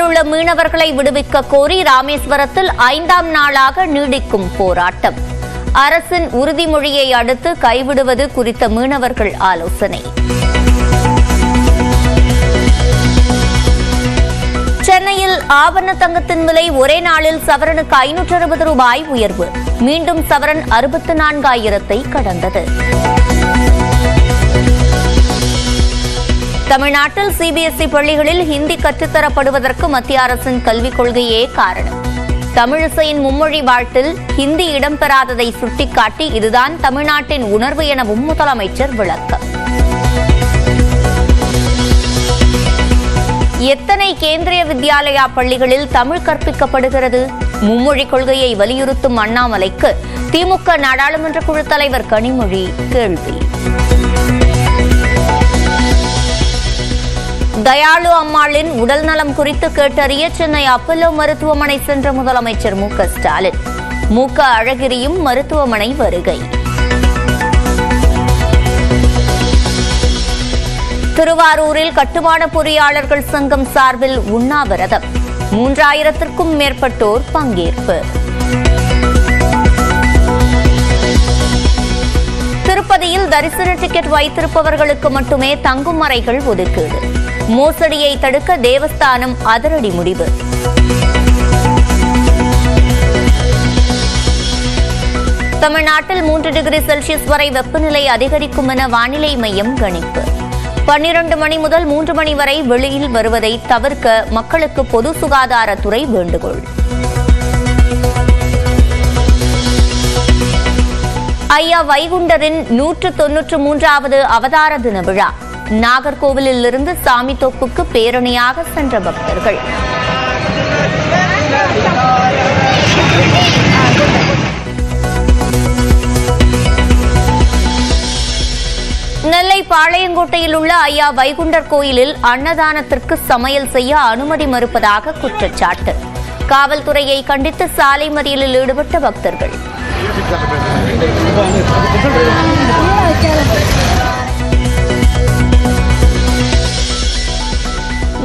உள்ள மீனவர்களை விடுவிக்க கோரி ராமேஸ்வரத்தில் 5ஆம் நாளாக நீடிக்கும் போராட்டம். அரசின் உறுதிமொழியை அடுத்து கைவிடுவது குறித்த மீனவர்கள் ஆலோசனை. சென்னையில் ஆபரண தங்கத்தின் விலை ஒரே நாளில் சவரனுக்கு 560 ரூபாய் உயர்வு. மீண்டும் சவரன் 64,000 கடந்தது. தமிழ்நாட்டில் சிபிஎஸ்இ பள்ளிகளில் ஹிந்தி கற்றுத்தரப்படுவதற்கு மத்திய அரசின் கல்விக் கொள்கையே காரணம். தமிழிசையின் மும்மொழி வாழ்த்தில் ஹிந்தி இடம்பெறாததை சுட்டிக்காட்டி இதுதான் தமிழ்நாட்டின் உணர்வு எனவும் முதலமைச்சர் விளக்கம். எத்தனை கேந்திரிய வித்யாலயா பள்ளிகளில் தமிழ் கற்பிக்கப்படுகிறது? மும்மொழி கொள்கையை வலியுறுத்தும் அண்ணாமலைக்கு திமுக நாடாளுமன்ற குழு தலைவர் கனிமொழி கேள்வி. தயாளு அம்மாளின் உடல் நலம் குறித்து கேட்டறிய சென்னை அப்பல்லோ மருத்துவமனை சென்ற முதலமைச்சர் மு.க.ஸ்டாலின். மு.க. அழகிரியும் மருத்துவமனை வருகை. திருவாரூரில் கட்டுமான பொறியாளர்கள் சங்கம் சார்பில் உண்ணாவிரதம். 3000க்கும் மேற்பட்டோர் பங்கேற்பு. திருப்பதியில் தரிசன டிக்கெட் வைத்திருப்பவர்களுக்கு மட்டுமே தங்கும் அறைகள் ஒதுக்கீடு. மோசடியை தடுக்க தேவஸ்தானம் அதிரடி முடிவு. தமிழ்நாட்டில் 3 டிகிரி செல்சியஸ் வரை வெப்பநிலை அதிகரிக்கும் என வானிலை மையம் கணிப்பு. 12 மணி முதல் 3 மணி வரை வெளியில் வருவதை தவிர்க்க மக்களுக்கு பொது சுகாதாரத்துறை வேண்டுகோள். ஐயா வைகுண்டரின் 193வது அவதார தின விழா. நாகர்கோவிலில் இருந்து சாமித்தோப்புக்கு பேரணியாக சென்ற பக்தர்கள். நெல்லை பாளையங்கோட்டையில் உள்ள ஐயா வைகுண்டர் கோயிலில் அன்னதானத்திற்கு சமையல் செய்ய அனுமதி மறுப்பதாக குற்றச்சாட்டு. காவல்துறையை கண்டித்து சாலை மறியலில் ஈடுபட்ட பக்தர்கள்.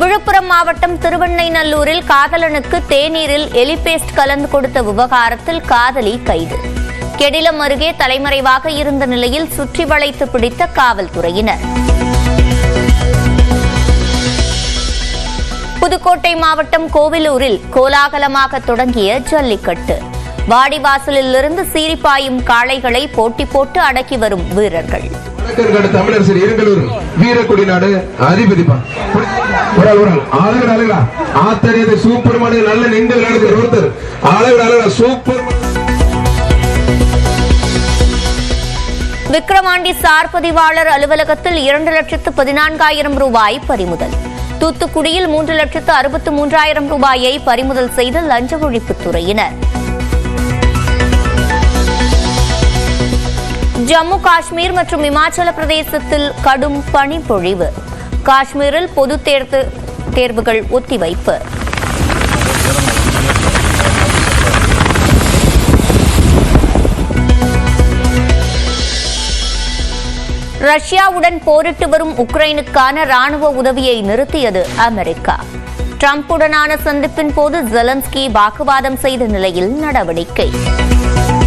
விழுப்புரம் மாவட்டம் திருவெண்ணைநல்லூரில் காதலனுக்கு தேநீரில் எலிபேஸ்ட் கலந்து கொடுத்த விவகாரத்தில் காதலி கைது. கெடிலம் அருகே தலைமறைவாக இருந்த நிலையில் சுற்றி வளைத்து பிடித்த காவல்துறையினர். புதுக்கோட்டை மாவட்டம் கோவிலூரில் கோலாகலமாக தொடங்கிய ஜல்லிக்கட்டு. வாடிவாசலில் இருந்து சீரிப்பாயும் காளைகளை போட்டி போட்டு அடக்கி வரும் வீரர்கள். தமிழரசர் இருங்கலூர் வீரக்குடி நாடு அதிபதிப்பா சூப்பர் நல்ல நின்று விளையாடுகிற ஒருத்தர் அழகு சூப்பர். விக்கிரவாண்டி சார் பதிவாளர் அலுவலகத்தில் 2,14,000 ரூபாய் பறிமுதல். தூத்துக்குடியில் 3,63,000 ரூபாயை பறிமுதல் செய்த லஞ்ச ஒழிப்புத்துறையினர். ஜம்மு காஷ்மீர் மற்றும் இமாச்சல பிரதேசத்தில் கடும் பனிப்பொழிவு. காஷ்மீரில் பொது தேர்வுகள் ஒத்திவைப்பு. ரஷ்யாவுடன் போரிட்டு வரும் உக்ரைனுக்கான ராணுவ உதவியை நிறுத்தியது அமெரிக்கா. டிரம்புடனான சந்திப்பின் போது ஜெலன்ஸ்கி வாக்குவாதம் செய்த நிலையில் நடவடிக்கை.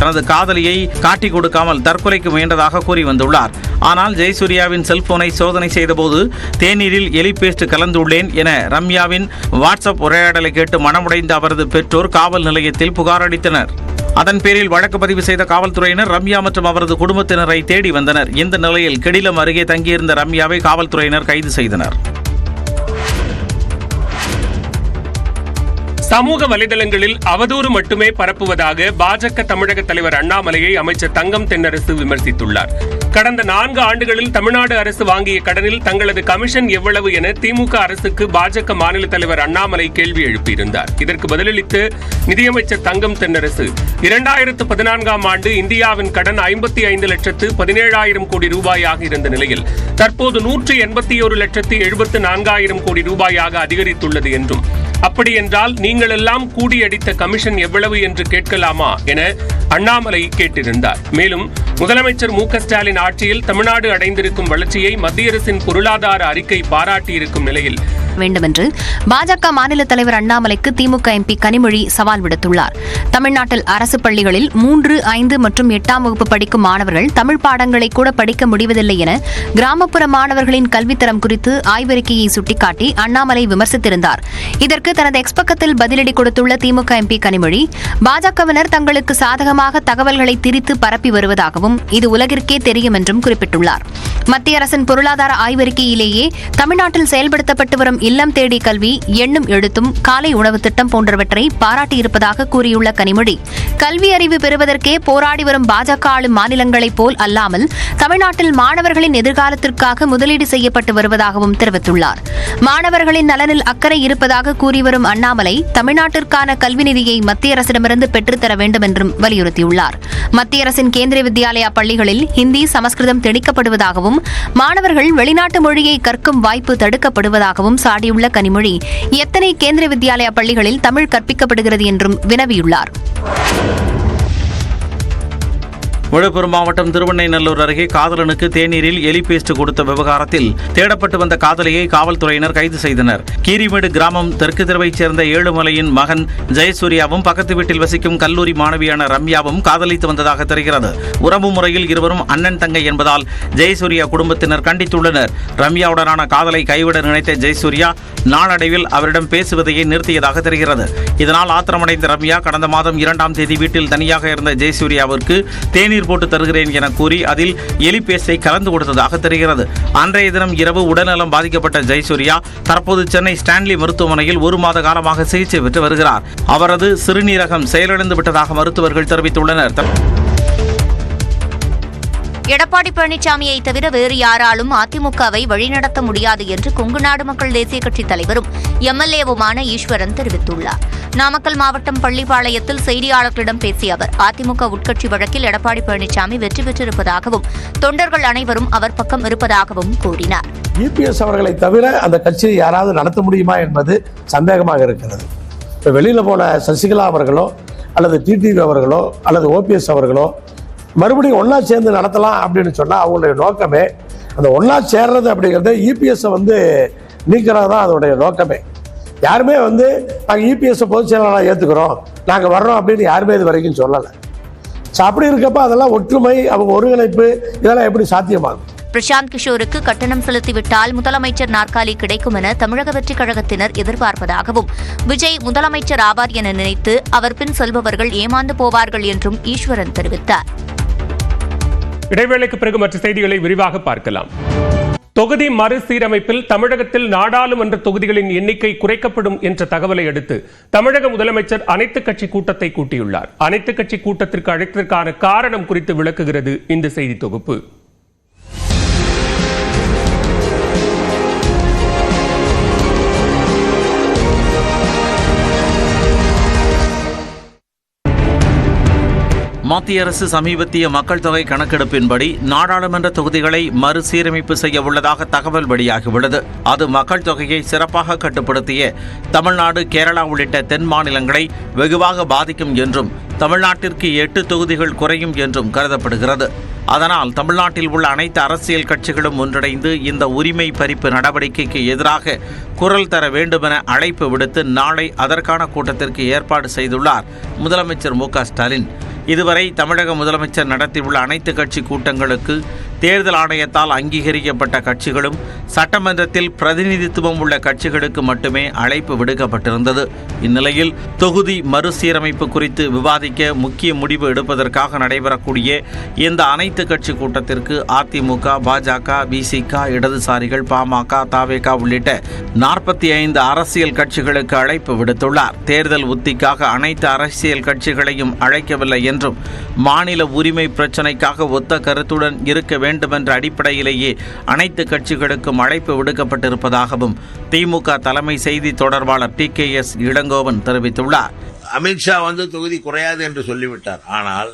தனது காதலியை காட்டிக் கொடுக்காமல் தற்கொலைக்கு முயன்றதாக கூறி வந்துள்ளார். ஆனால் ஜெயசூர்யாவின் செல்போனை சோதனை செய்தபோது தேநீரில் எலிபேஸ்ட் கலந்துள்ளேன் என ரம்யாவின் வாட்ஸ்அப் உரையாடலை கேட்டு மனமுடைந்த அவரது பெற்றோர் காவல் நிலையத்தில் புகார் அளித்தனர். அதன் பேரில் வழக்கு பதிவு செய்த காவல்துறையினர் ரம்யா மற்றும் அவரது குடும்பத்தினரை தேடி வந்தனர். இந்த நிலையில் கெடிலம் அருகே தங்கியிருந்த ரம்யாவை காவல்துறையினர் கைது செய்தனர். சமூக வலைதளங்களில் அவதூறு மட்டுமே பரப்புவதாக பாஜக தமிழக தலைவர் அண்ணாமலையை அமைச்சர் தங்கம் தென்னரசு விமர்சித்துள்ளார். கடந்த 4 ஆண்டுகளில் தமிழ்நாடு அரசு வாங்கிய கடனில் தங்களது கமிஷன் எவ்வளவு என திமுக அரசுக்கு பாஜக மாநில தலைவர் அண்ணாமலை கேள்வி எழுப்பியிருந்தார். இதற்கு பதிலளித்து நிதியமைச்சர் தங்கம் தென்னரசு 2014ஆம் ஆண்டு இந்தியாவின் கடன் 55,17,000 கோடி ரூபாயாக இருந்த நிலையில் தற்போது 181,74,000 கோடி ரூபாயாக அதிகரித்துள்ளது என்றும், அப்படி என்றால் நீங்கள் எல்லாம் கூடியடித்த கமிஷன் எவ்வளவு என்று கேட்கலாமா என அண்ணாமலை கேட்டிருந்தார். மேலும் முதலமைச்சர் மு.க.ஸ்டாலின் ஆட்சியில் தமிழ்நாடு அடைந்திருக்கும் வளர்ச்சியை மத்திய அரசின் பொருளாதார அறிக்கை பாராட்டியிருக்கும் நிலையில் வேண்டும் என்று பாஜக மாநில தலைவர் அண்ணாமலைக்கு திமுக எம்பி கனிமொழி சவால் விடுத்துள்ளார். தமிழ்நாட்டில் அரசு பள்ளிகளில் 3, 5 மற்றும் 8ஆம் வகுப்பு படிக்கும் மாணவர்கள் தமிழ் பாடங்களை கூட படிக்க முடிவதில்லை என கிராமப்புற மாணவர்களின் கல்வித்தரம் குறித்து ஆய்வறிக்கையை சுட்டிக்காட்டி அண்ணாமலை விமர்சித்திருந்தார். இதற்கு தனது எக்ஸ் பக்கத்தில் பதிலடி கொடுத்துள்ள திமுக எம்பி கனிமொழி, பாஜகவினர் தங்களுக்கு சாதகமாக தகவல்களை திரித்து பரப்பி வருவதாகவும் இது உலகிற்கே தெரியும் என்றும் குறிப்பிட்டுள்ளார். மத்திய அரசின் பொருளாதார ஆய்வறிக்கையிலேயே தமிழ்நாட்டில் செயல்படுத்தப்பட்டு வரும் இல்லம் தேடி கல்வி, எண்ணும் எழுத்தும், காலை உணவு திட்டம் போன்றவற்றை பாராட்டியிருப்பதாக கூறியுள்ள கனிமொழி, கல்வி அறிவு பெறுவதற்கே போராடி வரும் பாஜக ஆளும் மாநிலங்களைப் போல் அல்லாமல் தமிழ்நாட்டில் மாணவர்களின் எதிர்காலத்திற்காக முதலீடு செய்யப்பட்டு வருவதாகவும் தெரிவித்துள்ளார். மாணவர்களின் நலனில் அக்கறை இருப்பதாக கூறி வரும் அண்ணாமலை தமிழ்நாட்டிற்கான கல்வி நிதியை மத்திய அரசிடமிருந்து பெற்றுத்தர வேண்டும் என்றும் வலியுறுத்தியுள்ளார். மத்திய அரசின் கேந்திரிய வித்யாலயா பள்ளிகளில் ஹிந்தி, சமஸ்கிருதம் திணிக்கப்படுவதாகவும் மாணவர்கள் வெளிநாட்டு மொழியை கற்கும் வாய்ப்பு தடுக்கப்படுவதாகவும் சாடியுள்ள கனிமொழி, எத்தனை கேந்திரிய வித்யாலயா பள்ளிகளில் தமிழ் கற்பிக்கப்படுகிறது என்றும் வினவியுள்ளார். விழுப்புரம் மாவட்டம் திருவெண்ணைநல்லூர் அருகே காதலனுக்கு தேநீரில் எலி பேஸ்ட் கொடுத்த விவகாரத்தில் தேடப்பட்டு வந்த காதலியை காவல்துறையினர் கைது செய்தனர். கீரிமேடு கிராமம் தெற்கு தெருவைச் சேர்ந்த ஏழுமலையின் மகன் ஜெயசூர்யாவும் பக்கத்து வீட்டில் வசிக்கும் கல்லூரி மாணவியான ரம்யாவும் காதலித்து வந்ததாக தெரிகிறது. உறவு முறையில் இருவரும் அண்ணன் தங்கை என்பதால் ஜெயசூர்யா குடும்பத்தினர் கண்டித்துள்ளனர். ரம்யாவுடனான காதலை கைவிட நினைத்த ஜெயசூர்யா நாளடைவில் அவரிடம் பேசுவதையே நிறுத்தியதாக தெரிகிறது. இதனால் ஆத்திரமடைந்த ரம்யா கடந்த மாதம் 2ஆம் தேதி வீட்டில் தனியாக இருந்த ஜெயசூர்யாவிற்கு தேநீர் போட்டு தருகிறேன் என கூறி அதில் எலி பேஸ்டை கலந்து கொடுத்ததாக தெரிகிறது. அன்றைய தினம் இரவு உடல்நலம் பாதிக்கப்பட்ட ஜெயசூர்யா தற்போது சென்னை ஸ்டான்லி மருத்துவமனையில் 1 மாத காலமாக சிகிச்சை பெற்று வருகிறார். அவரது சிறுநீரகம் செயலிழந்து விட்டதாக மருத்துவர்கள் தெரிவித்துள்ளனர். எடப்பாடி பழனிசாமியை தவிர வேறு யாராலும் அதிமுகவை வழிநடத்த முடியாது என்று கொங்குநாடு மக்கள் தேசிய கட்சித் தலைவரும் எம்எல்ஏவுமான ஈஸ்வரன் தெரிவித்துள்ளார். நாமக்கல் மாவட்டம் பள்ளிப்பாளையத்தில் செய்தியாளர்களிடம் பேசிய அவர், அதிமுக உட்கட்சி வழக்கில் எடப்பாடி பழனிசாமி வெற்றி பெற்றிருப்பதாகவும் தொண்டர்கள் அனைவரும் அவர் பக்கம் இருப்பதாகவும் கூறினார். இபிஎஸ் அவர்களை தவிர அந்த கட்சியை யாராவது நடத்த முடியுமா என்பது சந்தேகமாக இருக்கிறது. இப்போ வெளியில் போன சசிகலா அவர்களோ அல்லது டிடிவி அவர்களோ அல்லது ஓபிஎஸ் அவர்களோ மறுபடியும் ஒன்றா சேர்ந்து நடத்தலாம் அப்படின்னு சொன்னால் அவங்களுடைய நோக்கமே அந்த ஒன்றா சேர்றது அப்படிங்கிறது இபிஎஸ்ஸை நீக்கிறது தான் அதோடைய நோக்கமே. யாருமே நாங்கள் இபிஎஸ்ஸை பொதுச் செயலாளராக ஏற்றுக்கிறோம், நாங்கள் வர்றோம் அப்படின்னு யாருமே இது வரைக்கும் சொல்லலை. ஸோ அப்படி இருக்கப்ப அதெல்லாம் ஒற்றுமை, அவங்க ஒருங்கிணைப்பு இதெல்லாம் எப்படி சாத்தியமாகும்? பிரசாந்த் கிஷோருக்கு கட்டணம் செலுத்திவிட்டால் முதலமைச்சர் நாற்காலி கிடைக்கும் என தமிழக வெற்றிக் கழகத்தினர் எதிர்பார்ப்பதாகவும், விஜய் முதலமைச்சர் ஆவார் என நினைத்து அவர் பின் செல்பவர்கள் ஏமாந்து போவார்கள் என்றும் ஈஸ்வரன் தெரிவித்தார். இடைவேளைக்கு பிறகு மற்ற செய்திகளை விரிவாக பார்க்கலாம். தொகுதி மறுசீரமைப்பில் தமிழகத்தில் நாடாளுமன்ற தொகுதிகளின் எண்ணிக்கை குறைக்கப்படும் என்ற தகவலை அடுத்து தமிழக முதலமைச்சர் அனைத்துக் கட்சி கூட்டத்தை கூட்டியுள்ளார். அனைத்துக் கட்சி கூட்டத்திற்கு அழைத்ததற்கான காரணம் குறித்து விளக்குகிறது இந்த செய்தி தொகுப்பு. மத்திய அரசு சமீபத்திய மக்கள் தொகை கணக்கெடுப்பின்படி நாடாளுமன்ற தொகுதிகளை மறுசீரமைப்பு செய்ய உள்ளதாக தகவல் வெளியாகியுள்ளது. அது மக்கள் தொகையை சிறப்பாக கட்டுப்படுத்திய தமிழ்நாடு, கேரளா உள்ளிட்ட தென் மாநிலங்களை வெகுவாக பாதிக்கும் என்றும் தமிழ்நாட்டிற்கு 8 தொகுதிகள் குறையும் என்றும் கருதப்படுகிறது. அதனால் தமிழ்நாட்டில் உள்ள அனைத்து அரசியல் கட்சிகளும் ஒன்றிணைந்து இந்த உரிமை பறிப்பு நடவடிக்கைக்கு எதிராக குரல் தர வேண்டுமென அழைப்பு விடுத்து நாளை அதற்கான கூட்டத்திற்கு ஏற்பாடு செய்துள்ளார் முதலமைச்சர் மு.க.ஸ்டாலின். இதுவரை தமிழக முதலமைச்சர் நடத்தியுள்ள அனைத்து கட்சி கூட்டங்களுக்கு தேர்தல் ஆணையத்தால் அங்கீகரிக்கப்பட்ட கட்சிகளும் சட்டமன்றத்தில் பிரதிநிதித்துவம் உள்ள கட்சிகளுக்கு மட்டுமே அழைப்பு விடுக்கப்பட்டிருந்தது. இந்நிலையில் தொகுதி மறுசீரமைப்பு குறித்து விவாதிக்க முக்கிய முடிவு எடுப்பதற்காக நடைபெறக்கூடிய இந்த அனைத்து கட்சி கூட்டத்திற்கு அதிமுக, பாஜக, விசிக, இடதுசாரிகள், பாமக, தவேக உள்ளிட்ட 45 அரசியல் கட்சிகளுக்கு அழைப்பு விடுத்துள்ளார். தேர்தல் உத்திக்காக அனைத்து அரசியல் கட்சிகளையும் அழைக்கவில்லை என்றும் மாநில உரிமை பிரச்சினைக்காக ஒத்த கருத்துடன் இருக்க வேண்டுமென்ற அடிப்படையிலேயே அனைத்து கட்சிகளுக்கும் அழைப்பு விடுக்கப்பட்டிருப்பதாகவும் திமுக தலைமை செய்தி தொடர்பாளர் TKS இளங்கோவன் தெரிவித்துள்ளார். அமித்ஷா தொகுதி குறையாது என்று சொல்லிவிட்டார். ஆனால்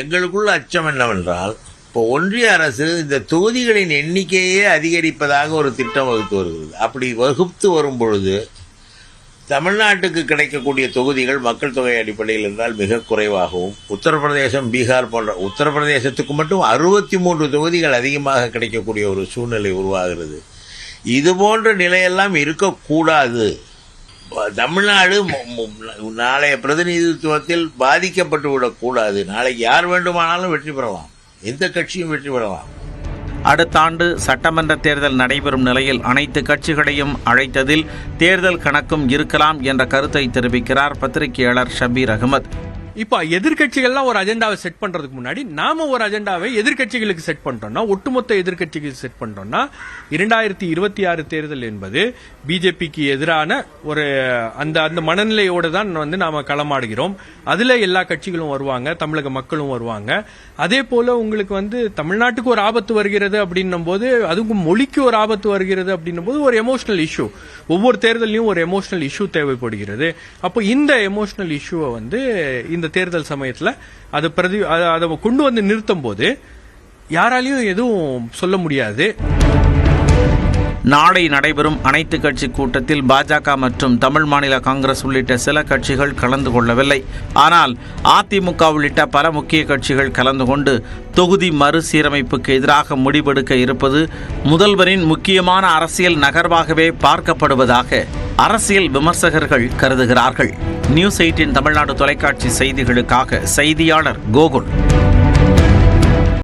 எங்களுக்குள்ள அச்சம் என்னவென்றால், இப்போ ஒன்றிய அரசு இந்த தொகுதிகளின் எண்ணிக்கையே அதிகரிப்பதாக ஒரு திட்டம் வகுத்து வருகிறது. அப்படி வகுத்து வரும் பொழுது தமிழ்நாட்டுக்கு கிடைக்கக்கூடிய தொகுதிகள் மக்கள் தொகை அடிப்படையில் இருந்தால் மிக குறைவாகவும், உத்தரப்பிரதேசம், பீகார் போன்ற உத்தரப்பிரதேசத்துக்கு மட்டும் 63 தொகுதிகள் அதிகமாக கிடைக்கக்கூடிய ஒரு சூழ்நிலை உருவாகிறது. இது போன்ற நிலையெல்லாம் இருக்கக்கூடாது. தமிழ்நாடு நாளைய பிரதிநிதித்துவத்தில் பாதிக்கப்பட்டு விடக்கூடாது. நாளைக்கு யார் வேண்டுமானாலும் வெற்றி பெறலாம், எந்த கட்சியும் வெற்றி பெறலாம். அடுத்த ஆண்டு சட்டமன்ற தேர்தல் நடைபெறும் நிலையில் அனைத்து கட்சிகளையும் அழைத்ததில் தேர்தல் கணக்கும் இருக்கலாம் என்ற கருத்தை தெரிவிக்கிறார் பத்திரிகையாளர் ஷபீர் அகமது. இப்போ எதிர்கட்சிகள்லாம் ஒரு அஜெண்டாவை செட் பண்றதுக்கு முன்னாடி நாம ஒரு அஜெண்டாவை எதிர்கட்சிகளுக்கு செட் பண்றோம்னா, ஒட்டுமொத்த எதிர்கட்சிகளுக்கு செட் பண்றோம்னா 2026 தேர்தல் என்பது பிஜேபிக்கு எதிரான ஒரு அந்த மனநிலையோடு தான் நாம களமாடுகிறோம். அதுல எல்லா கட்சிகளும் வருவாங்க, தமிழக மக்களும் வருவாங்க. அதே போல உங்களுக்கு தமிழ்நாட்டுக்கு ஒரு ஆபத்து வருகிறது அப்படின்னும் போது, அதுக்கும் மொழிக்கு ஒரு ஆபத்து வருகிறது அப்படின்னும் போது ஒரு எமோஷனல் இஷ்யூ, ஒவ்வொரு தேர்தலையும் ஒரு எமோஷனல் இஷ்யூ தேவைப்படுகிறது. அப்போ இந்த எமோஷனல் இஷ்யூவை இந்த தேர்தல் சமயத்துல அதை கொண்டு வந்து நிறுத்தும் போது யாராலையும் எதுவும் சொல்ல முடியாது. நாளை நடைபெறும் அனைத்து கட்சி கூட்டத்தில் பாஜக மற்றும் தமிழ் மாநில காங்கிரஸ் உள்ளிட்ட சில கட்சிகள் கலந்து கொள்ளவில்லை. ஆனால் அதிமுக உள்ளிட்ட பல முக்கிய கட்சிகள் கலந்து கொண்டு தொகுதி மறுசீரமைப்புக்கு எதிராக முடிவெடுக்க இருப்பது முதல்வரின் முக்கியமான அரசியல் நகர்வாகவே பார்க்கப்படுவதாக அரசியல் விமர்சகர்கள் கருதுகிறார்கள். நியூஸ் 8 தமிழ்நாடு தொலைக்காட்சி செய்திகளுக்காக செய்தியாளர் கோகுல்.